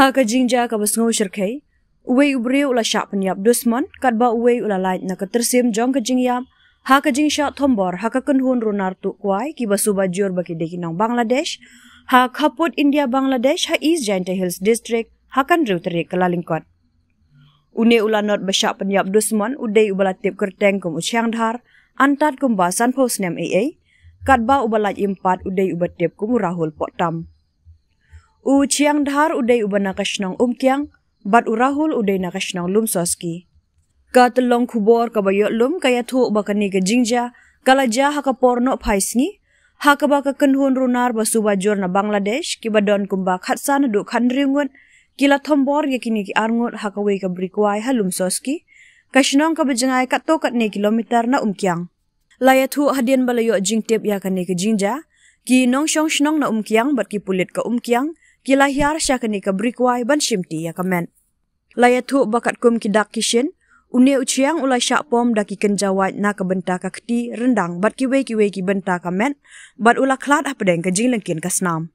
Ha ka jingja ka basngo shirkai uwe ubre ula sha penyap dusman kadba uwe ula lait na ka tersim jong ka jingyam ha ka jingsha thombor ha ka kunhun runar tu kwai ki basuba jor baki dekinang Bangladesh ha khaput India Bangladesh ha East Jaintia Hills District ha kan reutere kalalingkot une ula not basha penyap dusman udai ubala tip kerteng kum uchiang dhar antat kum basan posnem AA kadba ubalat impat udai ubatip kum Rahul Potam u chiang dhar udai ubana kashnang umkyang bat u Rahul udai na kashnang lumsoski ka telong khubor ka bayot lum kaya thu bakani ka jingja kalaja ha ka porno phaisni ha ka ba ka kanhun runar basuba jor na Bangladesh ki badon kumba khatsan du khanringun kila thombor yakini ki arngot ha ka we ka brikwai ha lumsoski kashnang ka bajangai ka to kat ne kilometer na umkyang laya thu hadian balayo jingtep ya ka ne ka jingja ki nong shong shnong na umkyang bat ki pulit ka umkyang kila hiar sya ka ne ka brikwai ban shimti ya ka men laya thu bakat kum ki dak kishin une uchiang ulai sya pom daki kenjawat na ka benta ka khti rendang bat ki we ki benta ka men bat ula khlat ha pedeng ka jinglengkin ka snam